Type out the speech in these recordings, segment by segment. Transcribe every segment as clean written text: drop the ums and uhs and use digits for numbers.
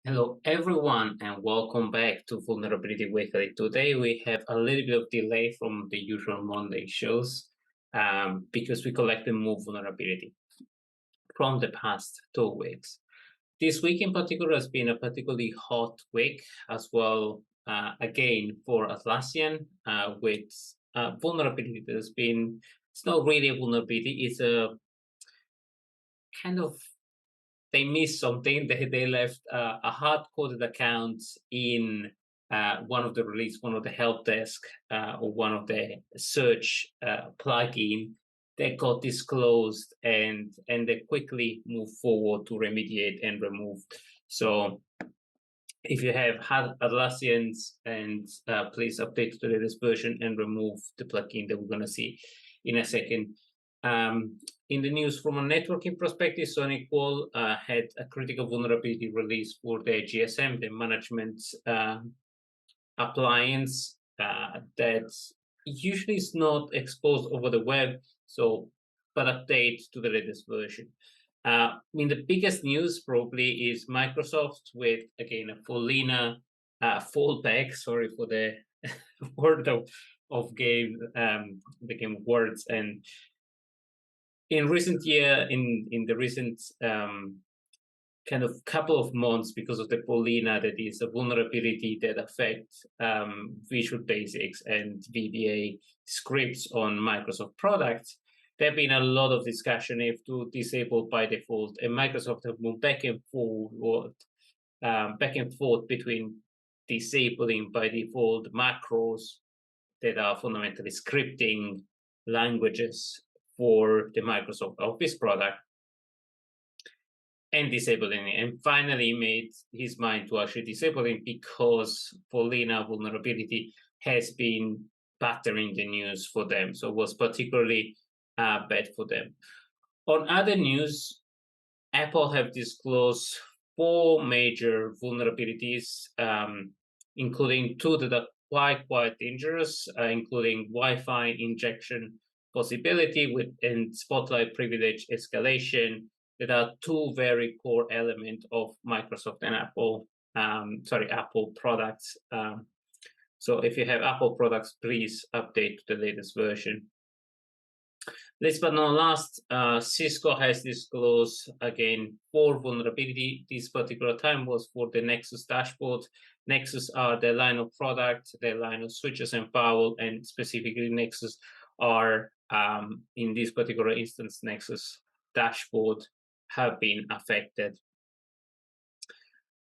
Hello everyone and welcome back to Vulnerability Weekly. Today we have a little bit of delay from the usual Monday shows because we collected more vulnerability from the past 2 weeks. This week in particular has been a particularly hot week as well, again for Atlassian with vulnerability that has been, it's not really a vulnerability, it's a kind of they missed something. They left a hard-coded account in one of the help desk or one of the search plugin that got disclosed, and they quickly moved forward to remediate and remove. So if you have had Atlassians, and please update to the latest version and remove the plugin that we're going to see in a second. In the news from a networking perspective, Sonicwall had a critical vulnerability release for the GSM, the management appliance that usually is not exposed over the web, but update to the latest version. The biggest news probably is Microsoft with, again, a Paulina fallback. Sorry for the word of game, the game of words. And in recent year, in the recent kind of couple of months, because of the Paulina, that is a vulnerability that affects Visual Basics and VBA scripts on Microsoft products, there have been a lot of discussion if to disable by default, and Microsoft have moved back and forth between disabling by default macros that are fundamentally scripting languages for the Microsoft Office product and disabling it, and finally made his mind to actually disabling because Paulina vulnerability has been battering the news for them, so it was particularly bad for them. On other news, Apple have disclosed 4 major vulnerabilities, including 2 that are quite dangerous, including Wi-Fi injection possibility and Spotlight privilege escalation, that are 2 very core elements of Microsoft and Apple products. So if you have Apple products, please update to the latest version. Last but not last, Cisco has disclosed again 4 vulnerability. This particular time was for the Nexus dashboard. Nexus are the line of products, the line of switches and firewall, and specifically Nexus are, in this particular instance, Nexus dashboard have been affected.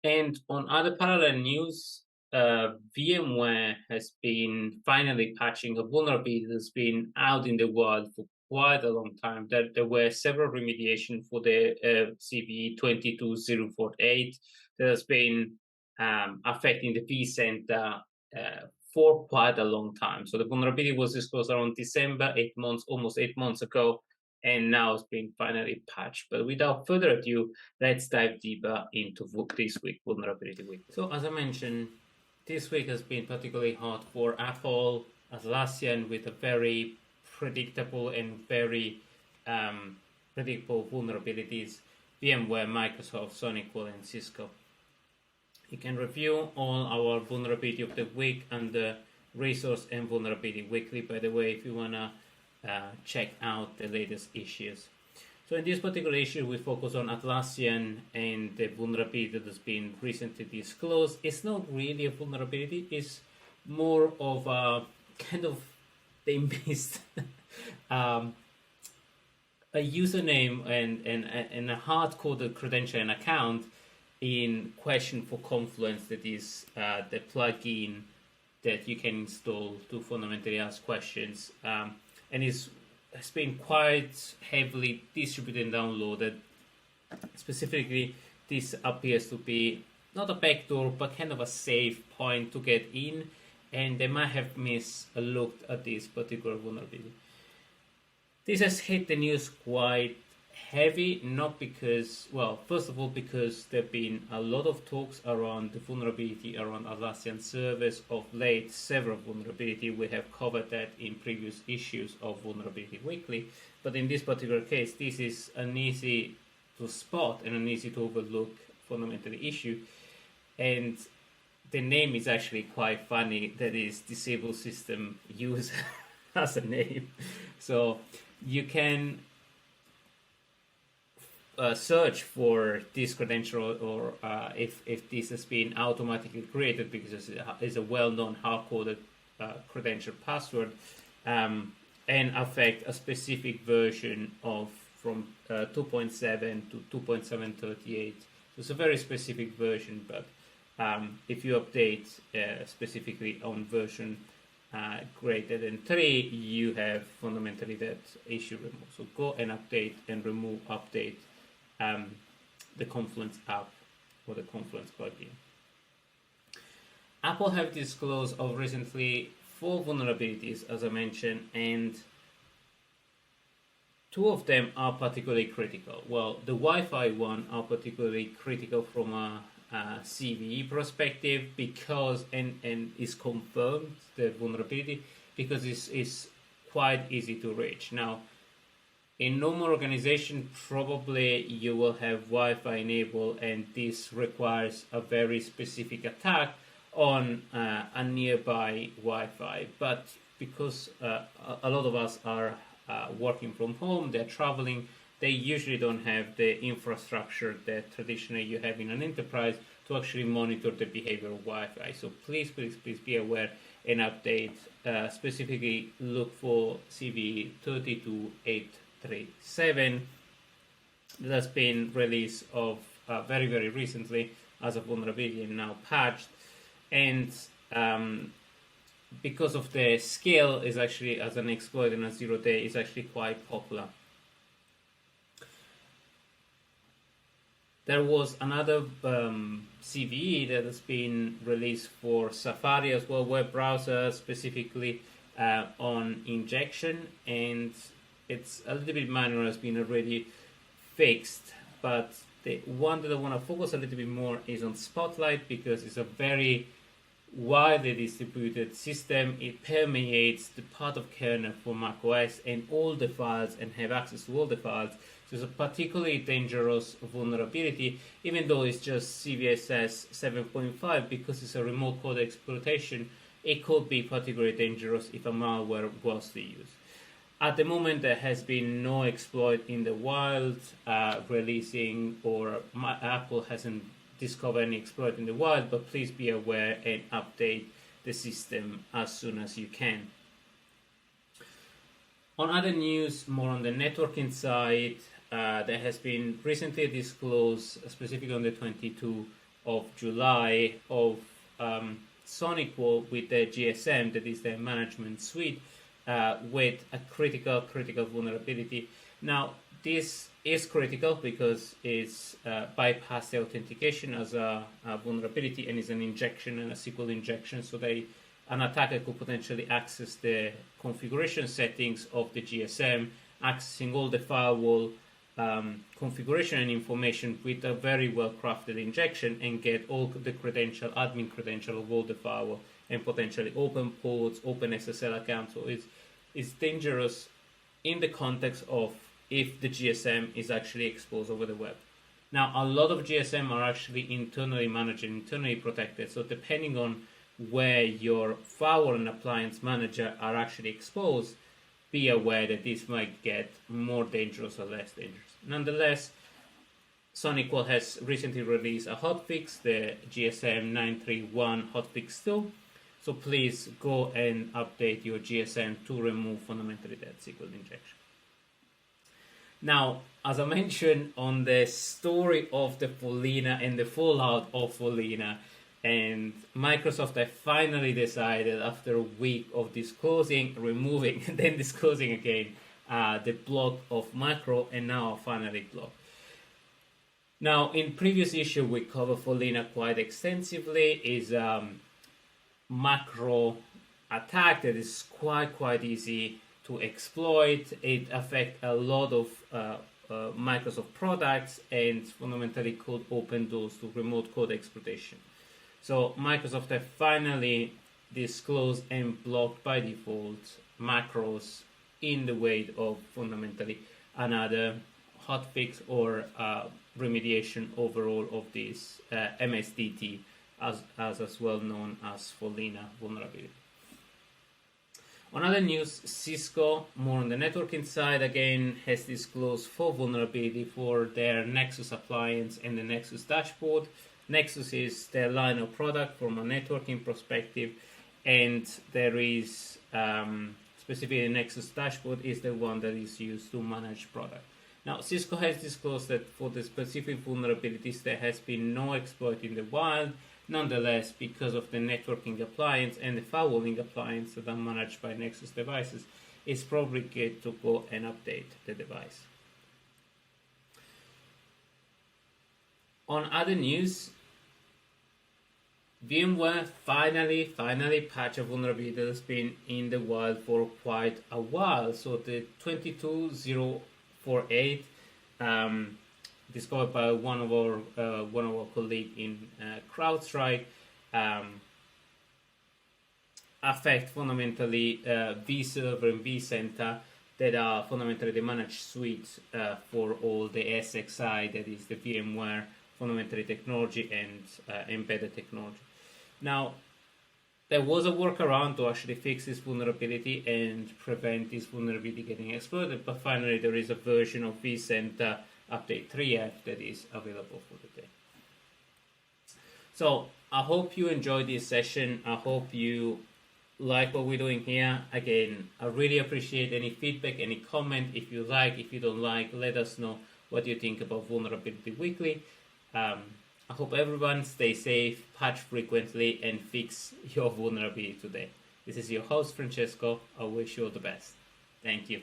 And on other parallel news, VMware has been finally patching a vulnerability that's been out in the wild for quite a long time. There were several remediation for the CVE 22048 that has been affecting the vCenter for quite a long time. So the vulnerability was disclosed around December, almost 8 months ago, and now it's been finally patched. But without further ado, let's dive deeper into this week Vulnerability Week. So as I mentioned, this week has been particularly hot for Apple, Atlassian, with a very predictable and very predictable vulnerabilities, VMware, Microsoft, Sonicwall, and Cisco. You can review all our vulnerability of the week under Resource and Vulnerability Weekly, by the way, if you want to check out the latest issues. So in this particular issue, we focus on Atlassian and the vulnerability that has been recently disclosed. It's not really a vulnerability, it's more of a kind of, they missed a username and a hard-coded credential and account in question for Confluence, that is the plugin that you can install to fundamentally ask questions. And has been quite heavily distributed and downloaded. Specifically, this appears to be not a backdoor, but kind of a safe point to get in, and they might have looked at this particular vulnerability. This has hit the news quite heavy, not because, well, first of all, because there have been a lot of talks around the vulnerability around Atlassian servers of late, several vulnerability. We have covered that in previous issues of Vulnerability Weekly, but in this particular case, this is an easy to spot and an easy to overlook fundamental issue. and the name is actually quite funny. That is disabled system user as a name. So you can search for this credential, or if this has been automatically created, because it's a well-known hard-coded credential password, and affect a specific version of from 2.7 to 2.738. So it's a very specific version, but if you update specifically on version greater than 3, you have fundamentally that issue removed. So go and update and update the Confluence app or the Confluence plugin. Apple have disclosed of recently 4 vulnerabilities, as I mentioned, and 2 of them are particularly critical. Well, the Wi-Fi one are particularly critical from a CVE perspective, because and is confirmed, the vulnerability, because it's quite easy to reach. Now, in normal organization, probably you will have Wi-Fi enabled, and this requires a very specific attack on a nearby Wi-Fi. But because a lot of us are working from home, they're traveling, they usually don't have the infrastructure that traditionally you have in an enterprise to actually monitor the behavior of Wi-Fi. So please be aware and update. Specifically, look for CVE 32837 that has been released of very, very recently as a vulnerability and now patched. And because of the scale, is actually as an exploit in a 0-day, is actually quite popular. There was another CVE that has been released for Safari as well, web browser, specifically on injection, and it's a little bit minor, has been already fixed. But the one that I want to focus a little bit more is on Spotlight, because it's a very widely distributed system. It permeates the part of kernel for macOS and all the files, and have access to all the files. So it's a particularly dangerous vulnerability, even though it's just CVSS 7.5, because it's a remote code exploitation. It could be particularly dangerous if a malware was to use. At the moment, there has been no exploit in the wild releasing, or Apple hasn't discovered any exploit in the wild, but please be aware and update the system as soon as you can. On other news, more on the networking side, there has been recently disclosed, specifically on the 22nd of July, of Sonicwall with the GSM, that is the management suite, with a critical vulnerability. Now, this is critical because it's bypassed the authentication as a vulnerability, and is an injection and a SQL injection. So an attacker could potentially access the configuration settings of the GSM, accessing all the firewall configuration and information with a very well-crafted injection, and get all the admin credential of all the firewall, and potentially open ports, open SSL accounts. So it's dangerous in the context of if the GSM is actually exposed over the web. Now, a lot of GSM are actually internally managed and internally protected. So depending on where your firewall and appliance manager are actually exposed, be aware that this might get more dangerous or less dangerous. Nonetheless, Sonicwall has recently released a hotfix, the GSM 931 hotfix 2. So please go and update your GSM to remove fundamentally that SQL injection. Now, as I mentioned on the story of the Follina and the fallout of Follina, and Microsoft have finally decided, after a week of disclosing, removing, then disclosing again, the block of macro, and now finally blocked. Now, in previous issue, we covered Follina quite extensively. Is macro attack that is quite easy to exploit. It affects a lot of Microsoft products, and fundamentally could open doors to remote code exploitation. So Microsoft have finally disclosed and blocked by default macros in the way of fundamentally another hotfix or remediation overall of this MSDT as well known as Folina vulnerability. On other news, Cisco, more on the networking side, again has disclosed 4 vulnerability for their Nexus appliance and the Nexus dashboard. Nexus is their line of product from a networking perspective, and there is specifically the Nexus dashboard is the one that is used to manage product. Now, Cisco has disclosed that for the specific vulnerabilities, there has been no exploit in the wild. Nonetheless, because of the networking appliance and the firewalling appliance that are managed by Nexus devices, it's probably good to go and update the device. On other news, VMware finally patched a vulnerability that's been in the wild for quite a while. So the 22048 discovered by one of our colleagues in CrowdStrike affect fundamentally vServer and vCenter that are fundamentally the managed suite for all the SXI, that is the VMware fundamentally technology and embedded technology. Now, there was a workaround to actually fix this vulnerability and prevent this vulnerability getting exploited, but finally there is a version of vCenter update 3F that is available for the day. So I hope you enjoyed this session. I hope you like what we're doing here. Again, I really appreciate any feedback, any comment. If you like, if you don't like, let us know what you think about Vulnerability Weekly. I hope everyone stays safe, patch frequently, and fix your vulnerability today. This is your host, Francesco. I wish you all the best. Thank you.